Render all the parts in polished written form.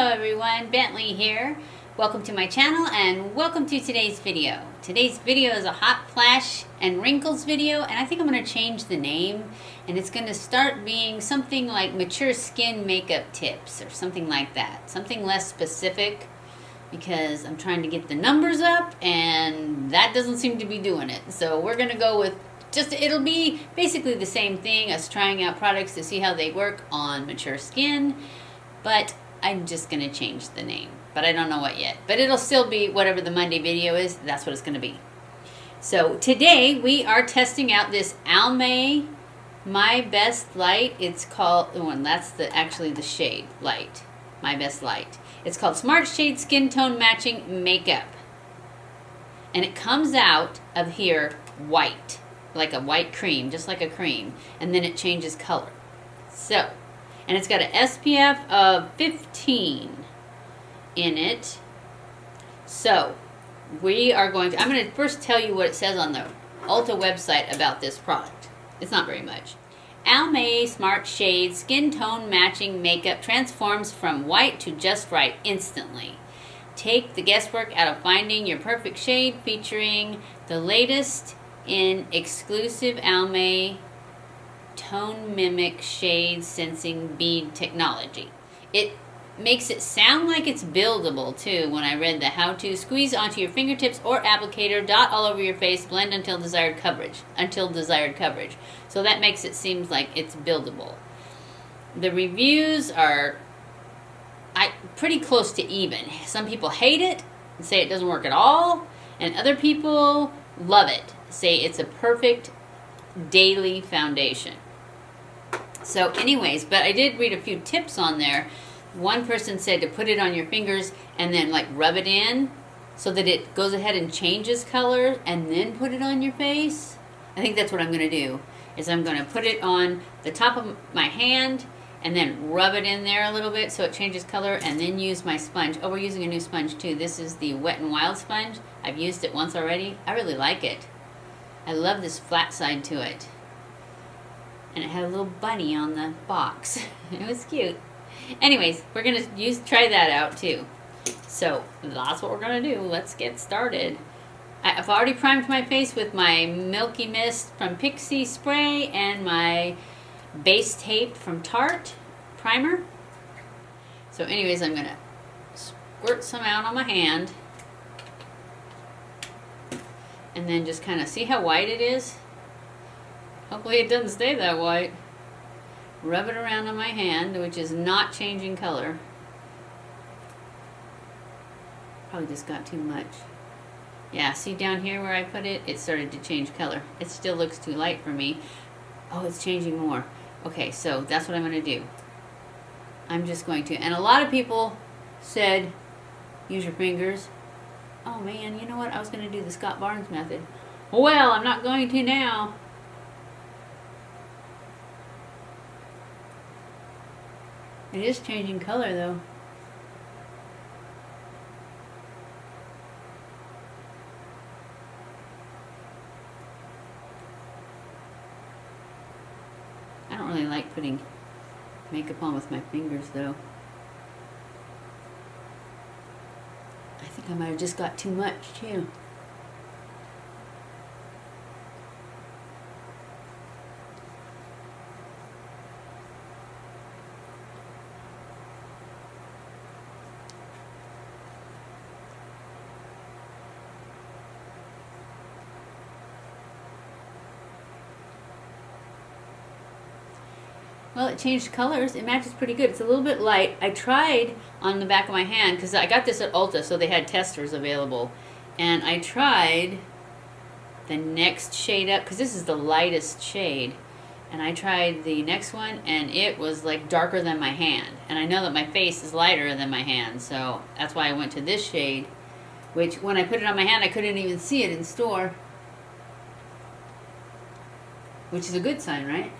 Hello everyone, Bentley here. Welcome to my channel and welcome to today's video. Today's video is a hot flash and wrinkles video, and I think I'm going to change the name, and it's going to start being something like mature skin makeup tips or something like that. Something less specific because I'm trying to get the numbers up and that doesn't seem to be doing it. So we're going to go with it'll be basically the same thing, us trying out products to see how they work on mature skin, but I'm just going to change the name. But I don't know what yet. But it'll still be whatever the Monday video is, that's what it's going to be. So today we are testing out this Almay My Best Light. It's called, that's actually the shade, Light. My Best Light. It's called Smart Shade Skin Tone Matching Makeup. And it comes out of here white. Like a white cream, just like a cream, and then it changes color. So, and it's got an SPF of 15 in it. So, we are going to, I'm going to first tell you what it says on the Ulta website about this product. It's not very much. Almay Smart Shade Skin Tone Matching Makeup transforms from white to just right instantly. Take the guesswork out of finding your perfect shade, featuring the latest in exclusive Almay Tone Mimic Shade Sensing Bead technology. It makes it sound like it's buildable too when I read the how-to. Squeeze onto your fingertips or applicator, dot all over your face, blend until desired coverage. So that makes it seem like it's buildable. The reviews are pretty close to even. Some people hate it and say it doesn't work at all, and other people love it. Say it's a perfect daily foundation. So anyways, but I did read a few tips on there. One person said to put it on your fingers and then like rub it in so that it goes ahead and changes color and then put it on your face. I think that's what I'm going to do, is I'm going to put it on the top of my hand and then rub it in there a little bit so it changes color, and then use my sponge. Oh, we're using a new sponge too. This is the Wet n Wild sponge. I've used it once already. I really like it. I love this flat side to it. And it had a little bunny on the box. It was cute. Anyways, we're going to try that out too. So that's what we're going to do. Let's get started. I've already primed my face with my Milky Mist from Pixie spray and my base tape from Tarte primer. So anyways, I'm going to squirt some out on my hand. And then just kind of see how white it is. Hopefully it doesn't stay that white. Rub it around on my hand, which is not changing color. Probably just got too much. Yeah, see down here where I put it? It started to change color. It still looks too light for me. Oh, it's changing more. Okay, so that's what I'm going to do. I'm just going to, and a lot of people said, use your fingers. Oh man, you know what? I was going to do the Scott Barnes method. Well, I'm not going to now. It is changing color though. I don't really like putting makeup on with my fingers though. I think I might have just got too much too. Well, it changed colors. It matches pretty good. It's a little bit light. I tried on the back of my hand, because I got this at Ulta, so they had testers available. And I tried the next shade up, because this is the lightest shade. And I tried the next one, and it was like darker than my hand. And I know that my face is lighter than my hand, so that's why I went to this shade, which when I put it on my hand, I couldn't even see it in store. Which is a good sign, right?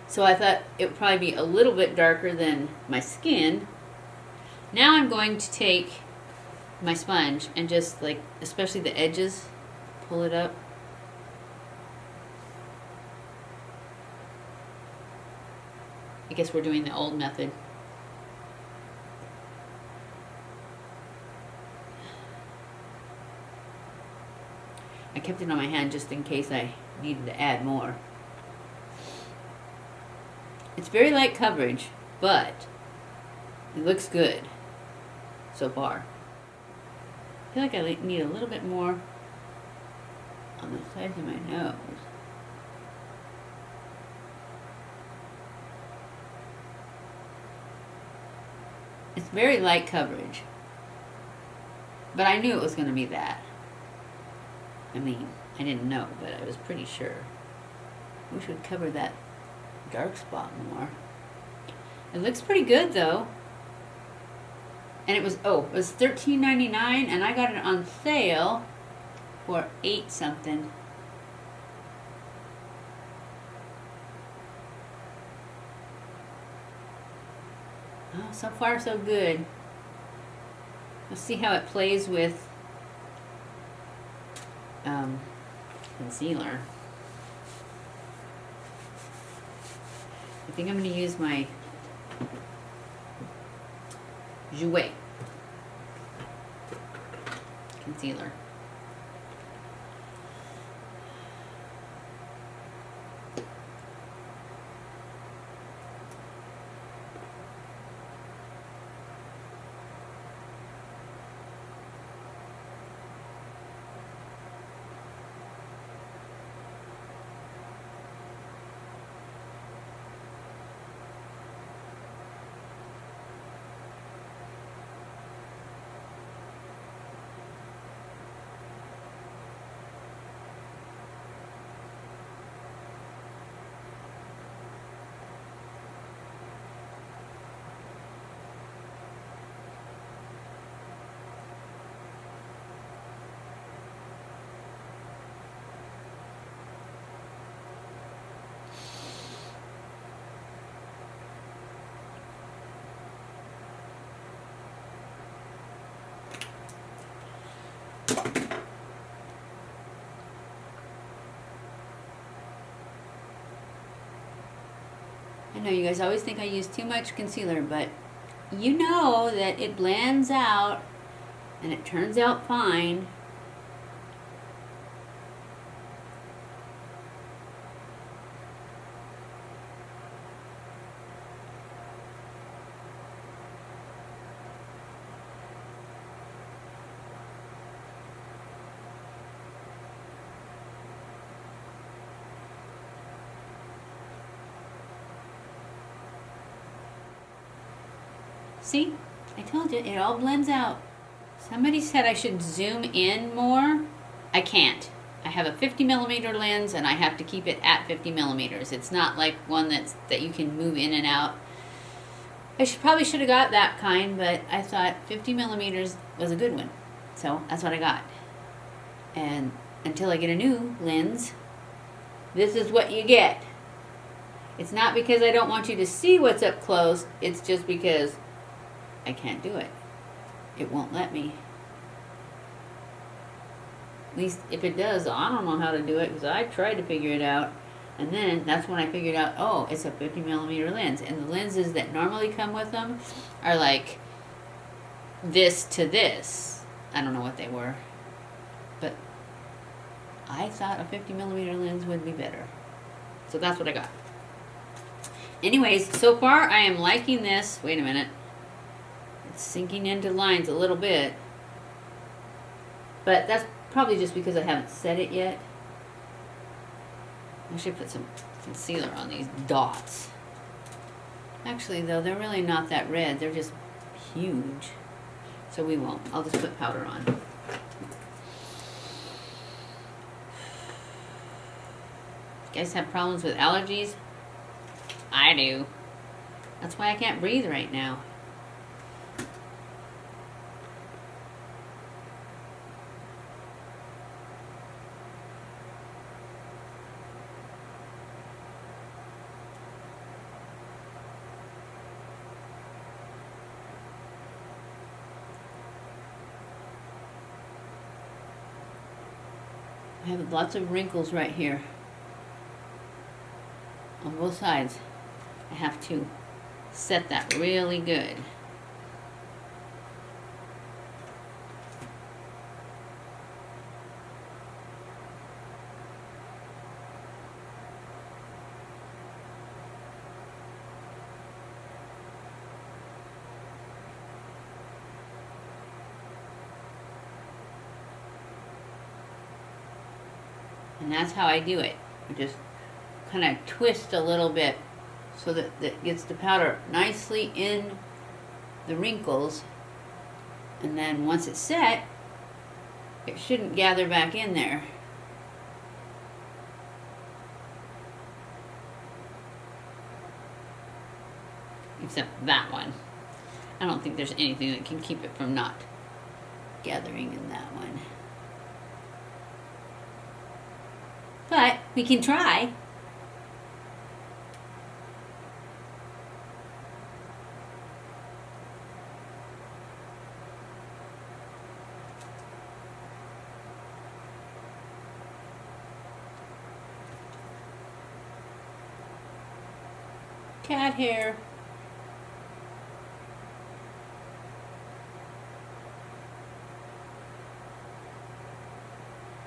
So I thought it would probably be a little bit darker than my skin. Now I'm going to take my sponge and just like, especially the edges, pull it up. I guess we're doing the old method. I kept it on my hand just in case I needed to add more. It's very light coverage, but it looks good so far. I feel like I need a little bit more on the sides of my nose. It's very light coverage, but I knew it was going to be that. I mean, I didn't know, but I was pretty sure. We should cover that dark spot more. It looks pretty good though. And it was, oh, it was $13.99 and I got it on sale for $8 something. Oh, so far so good. Let's see how it plays with concealer. I think I'm going to use my Jouer concealer. I know you guys always think I use too much concealer, but you know that it blends out and it turns out fine. See, I told you, it all blends out. Somebody said I should zoom in more. I can't. I have a 50mm lens and I have to keep it at 50mm. It's not like one that you can move in and out. I probably should have got that kind, but I thought 50mm was a good one. So that's what I got. And until I get a new lens, this is what you get. It's not because I don't want you to see what's up close, it's just because I can't do it. It won't let me. At least if it does, I don't know how to do it because I tried to figure it out. And then that's when I figured out, oh, it's a 50mm lens. And the lenses that normally come with them are like this to this. I don't know what they were. But I thought a 50mm lens would be better. So that's what I got. Anyways, so far I am liking this. Wait a minute. It's sinking into lines a little bit. But that's probably just because I haven't set it yet. I should put some concealer on these dots. Actually, though, they're really not that red. They're just huge. So we won't. I'll just put powder on. You guys have problems with allergies? I do. That's why I can't breathe right now. I have lots of wrinkles right here on both sides. I have two. set that really good. And that's how I do it. I just kind of twist a little bit so that that gets the powder nicely in the wrinkles. And then once it's set, it shouldn't gather back in there. Except that one. I don't think there's anything that can keep it from not gathering in that one. But we can try. Cat hair.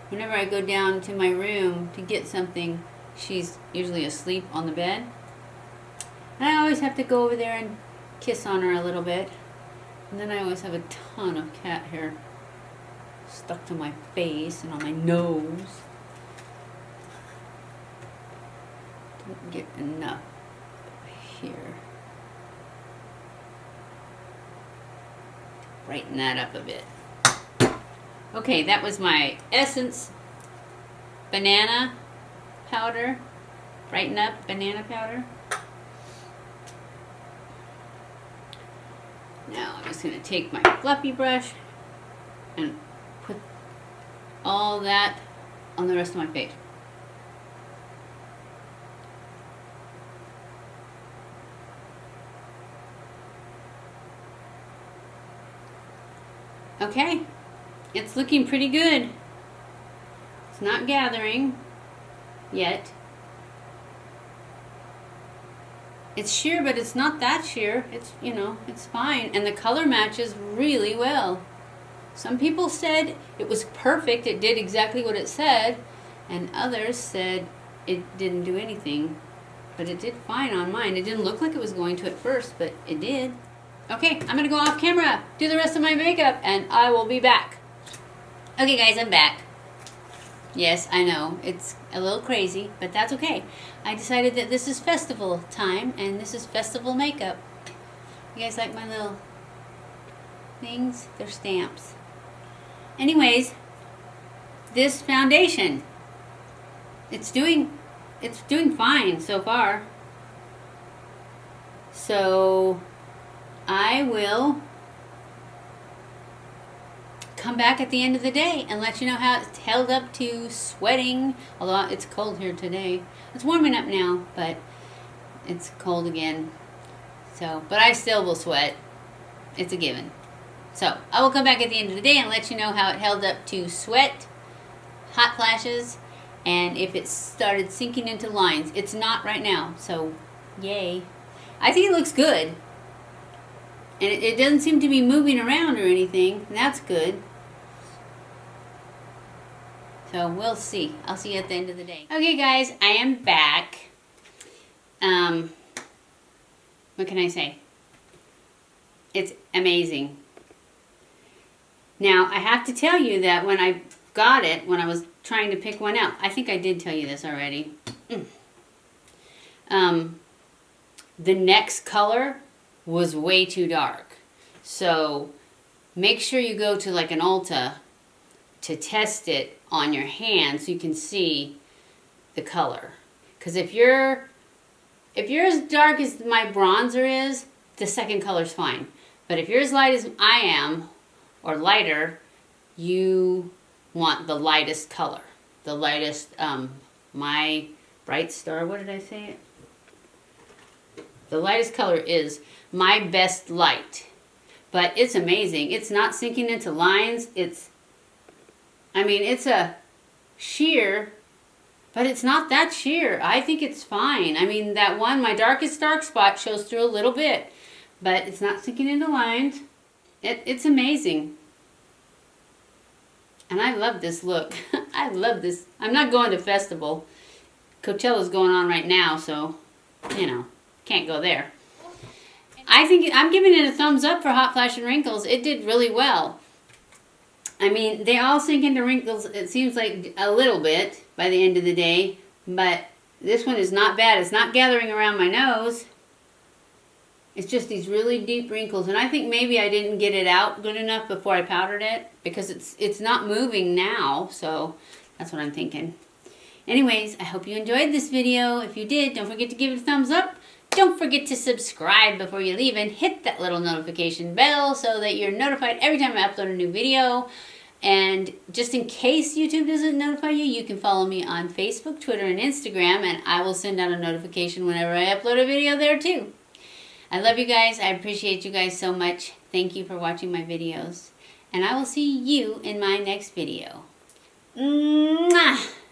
Whenever I go down to my room to get something, she's usually asleep on the bed. And I always have to go over there and kiss on her a little bit. And then I always have a ton of cat hair stuck to my face and on my nose. Didn't get enough here. Brighten that up a bit. Okay, that was my Essence banana powder. Brighten Up banana powder. Now I'm just going to take my fluffy brush and put all that on the rest of my face. Okay. It's looking pretty good. It's not gathering yet. It's sheer, but it's not that sheer. It's, you know, it's fine. And the color matches really well. Some people said it was perfect. It did exactly what it said. And others said it didn't do anything. But it did fine on mine. It didn't look like it was going to at first, but it did. Okay, I'm going to go off camera, do the rest of my makeup, and I will be back. Okay guys, I'm back. Yes, I know, it's a little crazy, but that's okay. I decided that this is festival time, and this is festival makeup. You guys like my little things? They're stamps. Anyways, this foundation, it's doing fine so far. So, I will come back at the end of the day and let you know how it's held up to sweating. Although it's cold here today. It's warming up now, but it's cold again. So, but I still will sweat. It's a given. So, I will come back at the end of the day and let you know how it held up to sweat, hot flashes, and if it started sinking into lines. It's not right now, so yay. I think it looks good. And it doesn't seem to be moving around or anything. And that's good. So we'll see. I'll see you at the end of the day. Okay guys, I am back. What can I say? It's amazing. Now, I have to tell you that when I got it, when I was trying to pick one out, I think I did tell you this already. The next color was way too dark. So make sure you go to like an Ulta to test it on your hand so you can see the color. Because if you're as dark as my bronzer is, the second color's fine. But if you're as light as I am, or lighter, you want the lightest color. The lightest, my Bright Star, what did I say it? The lightest color is my best light. But it's amazing. It's not sinking into lines. It's a sheer But it's not that sheer. I think it's fine. I mean, that one, my darkest dark spot shows through a little bit, but it's not sinking into lines. It's amazing. And I love this look. I love this. I'm not going to festival. Coachella's going on right now, so, you know, can't go there. I think I'm giving it a thumbs up for Hot Flash and Wrinkles. It did really well. I mean, they all sink into wrinkles, it seems like a little bit by the end of the day, but this one is not bad. It's not gathering around my nose. It's just these really deep wrinkles, and I think maybe I didn't get it out good enough before I powdered it, because it's not moving now, so that's what I'm thinking. Anyways, I hope you enjoyed this video. If you did, don't forget to give it a thumbs up. Don't forget to subscribe before you leave and hit that little notification bell so that you're notified every time I upload a new video. And just in case YouTube doesn't notify you, you can follow me on Facebook, Twitter, and Instagram, and I will send out a notification whenever I upload a video there too. I love you guys. I appreciate you guys so much. Thank you for watching my videos. And I will see you in my next video. Mwah!